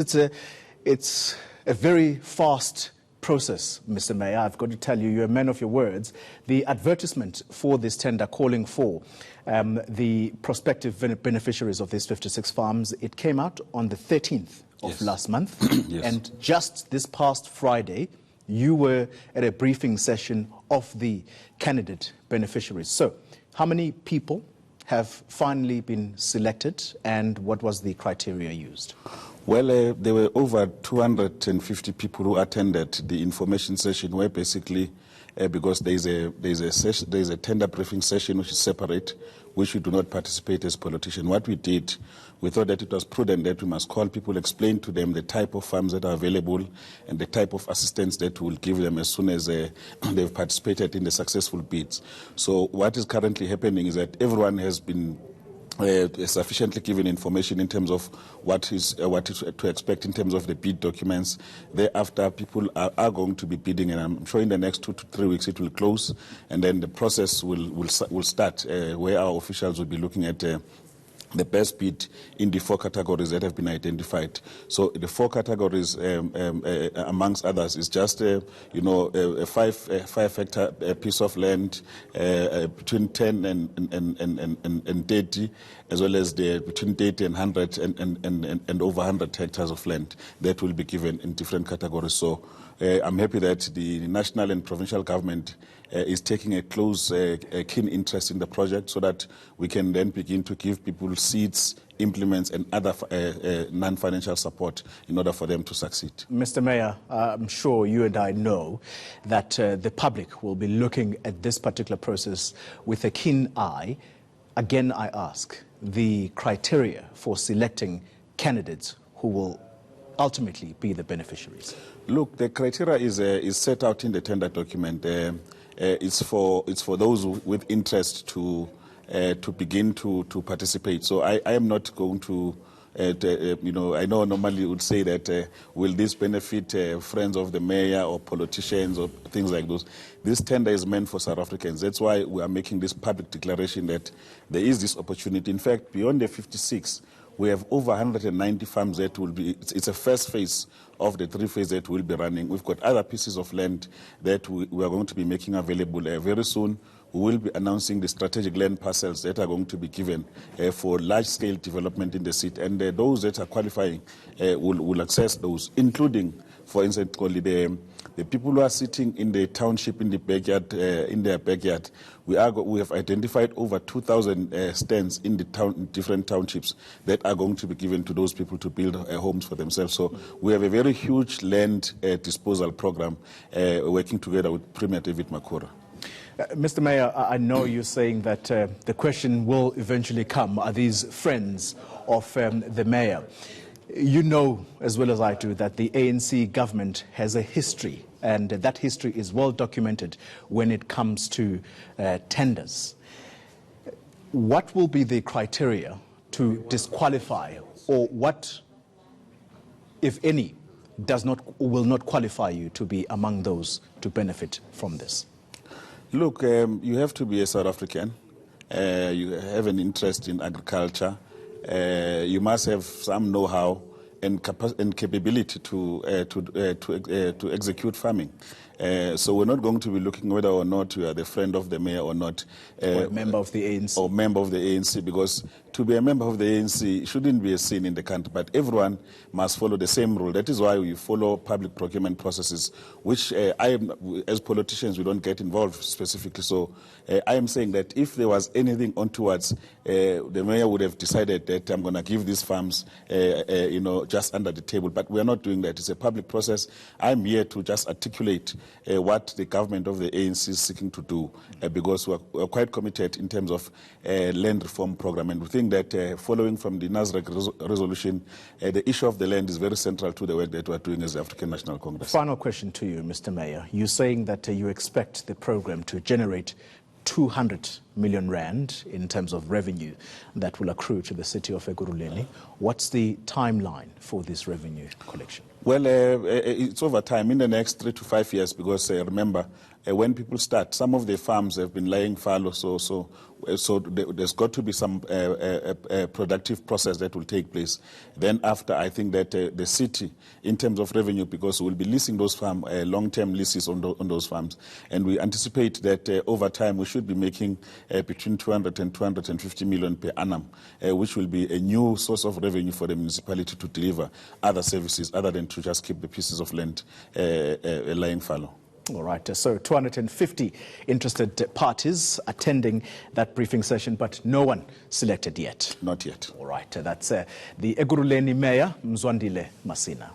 It's a very fast process, Mr. Mayor. I've got to tell you, you're a man of your words. The advertisement for this tender calling for the prospective beneficiaries of these 56 farms, it came out on the 13th of last month. Yes. And just this past Friday, you were at a briefing session of the candidate beneficiaries. So, how many people have finally been selected, and what was the criteria used? Well, there were over 250 people who attended the information session, where basically, because there's a tender briefing session which is separate, which we do not participate as politicians. What we did, we thought that it was prudent that we must call people, explain to them the type of farms that are available and the type of assistance that we'll give them as soon as they've participated in the successful bids. So what is currently happening is that everyone has been sufficiently given information in terms of what is to expect in terms of the bid documents. Thereafter, people are going to be bidding, and I'm sure in the next 2 to 3 weeks it will close, and then the process will start, where our officials will be looking at the best bid in the 4 categories that have been identified. So the 4 categories, amongst others, is just a 5 hectare piece of land between 10 and 30, as well as between 30 and 100 and over 100 hectares of land that will be given in different categories. So I'm happy that the national and provincial government is taking a close, keen interest in the project, so that we can then begin to give people seeds, implements, and other non-financial support in order for them to succeed. Mr. Mayor, I'm sure you and I know that the public will be looking at this particular process with a keen eye. Again, I ask, the criteria for selecting candidates who will ultimately be the beneficiaries. Look, the criteria is set out in the tender document. It's for those with interest to begin to participate. So I am not going to, I know normally you would say that will this benefit friends of the mayor or politicians or things like those. This tender is meant for South Africans. That's why we are making this public declaration that there is this opportunity. In fact, beyond the 56, we have over 190 farms that will be, it's a first phase of the 3 phases that we'll be running. We've got other pieces of land that we are going to be making available very soon. We will be announcing the strategic land parcels that are going to be given for large-scale development in the city. And those that are qualifying will access those, including, for instance, the people who are sitting in the township, in the backyard, in their backyard. We have identified over 2,000 stands in the different townships that are going to be given to those people to build homes for themselves. So we have a very huge land disposal program working together with Premier David Makhura. Mr. Mayor, I know you're saying that the question will eventually come, are these friends of the mayor? You know as well as I do that the ANC government has a history, and that history is well documented when it comes to tenders. What will be the criteria to disqualify, or what, if any, will not qualify you to be among those to benefit from this? Look, you have to be a South African. You have an interest in agriculture. You must have some know-how and capability to execute farming. So we're not going to be looking whether or not you are the friend of the mayor or not. Or a member of the ANC. Or member of the ANC, because to be a member of the ANC shouldn't be a sin in the country, but everyone must follow the same rule. That is why we follow public procurement processes, which as politicians, we don't get involved specifically. So I am saying that if there was anything onwards, the mayor would have decided that I'm going to give these farms, just under the table. But we are not doing that. It's a public process. I'm here to just articulate what the government of the ANC is seeking to do, because we're quite committed in terms of land reform program. And we think that following from the NASREC resolution, the issue of the land is very central to the work that we're doing as the African National Congress. Final question to you, Mr. Mayor. You're saying that you expect the program to generate 200 million rand in terms of revenue that will accrue to the city of Ekurhuleni. What's the timeline for this revenue collection? Well, it's over time, in the next 3 to 5 years, because remember, when people start, some of the farms have been laying fallow, so there's got to be some productive process that will take place. Then after, I think that the city, in terms of revenue, because we'll be leasing those farms, long-term leases on those farms, and we anticipate that over time we should be making between 200 and 250 million per annum, which will be a new source of revenue for the municipality to deliver other services other than to just keep the pieces of land lying fallow. All right, so 250 interested parties attending that briefing session, but no one selected yet. Not yet. All right, that's the Ekurhuleni Mayor, Mzwandile Masina.